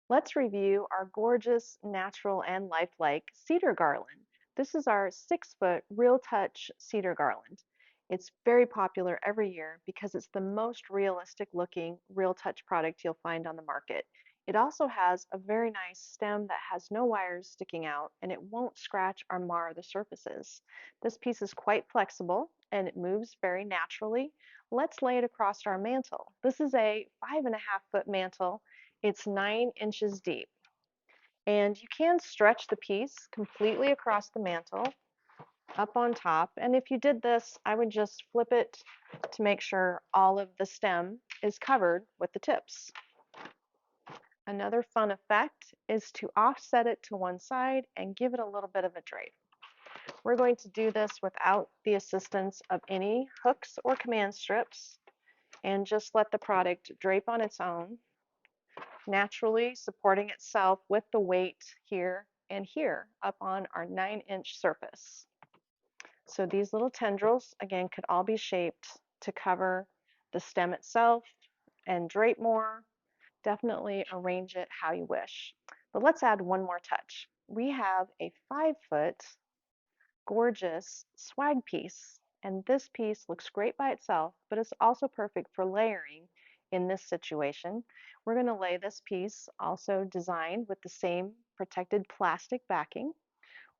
Let's review our gorgeous, natural, and lifelike cedar garland. This is our 6-foot real touch cedar garland. It's very popular every year because it's the most realistic looking real touch product you'll find on the market. It also has a very nice stem that has no wires sticking out and it won't scratch or mar the surfaces. This piece is quite flexible and it moves very naturally. Let's lay it across our mantle. This is a 5.5-foot mantle. It's 9 inches deep. And you can stretch the piece completely across the mantle up on top. And if you did this, I would just flip it to make sure all of the stem is covered with the tips. Another fun effect is to offset it to one side and give it a little bit of a drape. We're going to do this without the assistance of any hooks or command strips and just let the product drape on its own, naturally supporting itself with the weight here and here up on our 9-inch surface. So these little tendrils, again, could all be shaped to cover the stem itself and drape more. Definitely arrange it how you wish. But let's add one more touch. We have a 5-foot gorgeous swag piece, and this piece looks great by itself, but it's also perfect for layering in this situation. We're going to lay this piece, also designed with the same protected plastic backing.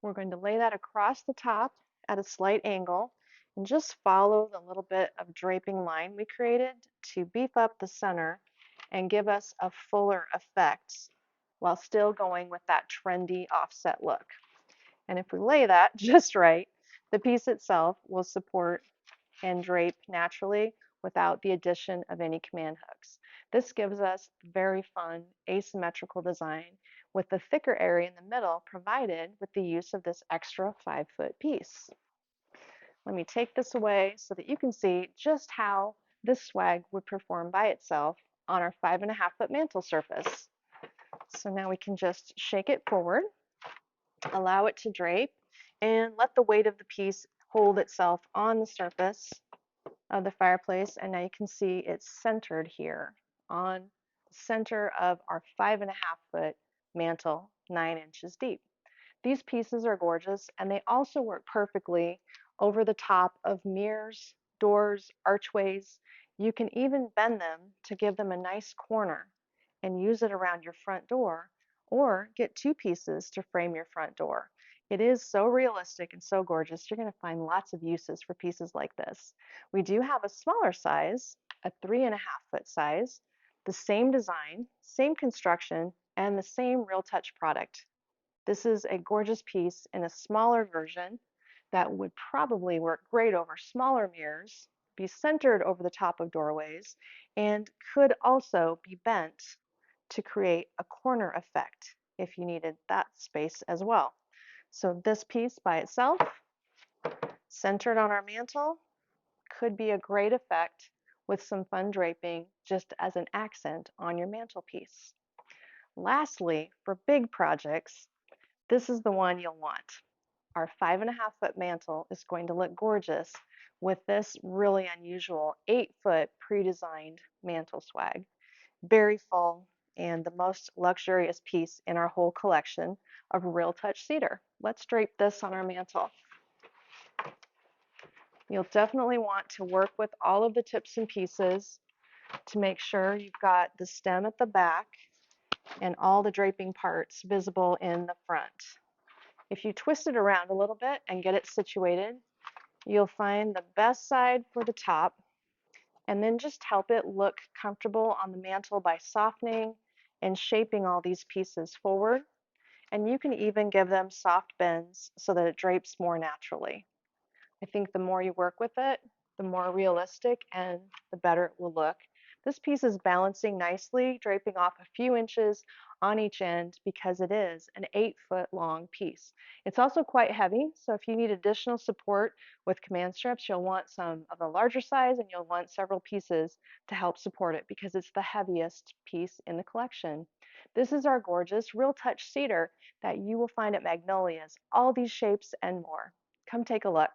We're going to lay that across the top at a slight angle and just follow the little bit of draping line we created to beef up the center and give us a fuller effect while still going with that trendy offset look. And if we lay that just right, the piece itself will support and drape naturally without the addition of any command hooks. This gives us very fun asymmetrical design with the thicker area in the middle provided with the use of this extra 5-foot piece. Let me take this away so that you can see just how this swag would perform by itself on our 5.5-foot mantle surface. So now we can just shake it forward, allow it to drape, and let the weight of the piece hold itself on the surface of the fireplace. And now you can see it's centered here on the center of our 5.5-foot mantle, 9 inches deep. These pieces are gorgeous, and they also work perfectly over the top of mirrors, doors, archways. You can even bend them to give them a nice corner and use it around your front door, or get 2 pieces to frame your front door. It is so realistic and so gorgeous. You're going to find lots of uses for pieces like this. We do have a smaller size, a 3.5-foot size, the same design, same construction, and the same Real Touch product. This is a gorgeous piece in a smaller version that would probably work great over smaller mirrors, be centered over the top of doorways, and could also be bent to create a corner effect if you needed that space as well. So this piece by itself, centered on our mantle, could be a great effect with some fun draping just as an accent on your mantelpiece. Lastly, for big projects, this is the one you'll want. Our 5.5-foot mantle is going to look gorgeous with this really unusual 8-foot pre-designed mantle swag. Very full and the most luxurious piece in our whole collection of Real Touch cedar. Let's drape this on our mantle. You'll definitely want to work with all of the tips and pieces to make sure you've got the stem at the back and all the draping parts visible in the front. If you twist it around a little bit and get it situated, you'll find the best side for the top, and then just help it look comfortable on the mantle by softening and shaping all these pieces forward. And you can even give them soft bends so that it drapes more naturally. I think the more you work with it, the more realistic and the better it will look. This piece is balancing nicely, draping off a few inches on each end because it is an 8-foot long piece. It's also quite heavy, so if you need additional support with command strips, you'll want some of the larger size and you'll want several pieces to help support it because it's the heaviest piece in the collection. This is our gorgeous Real Touch cedar that you will find at Magnolias, all these shapes and more. Come take a look.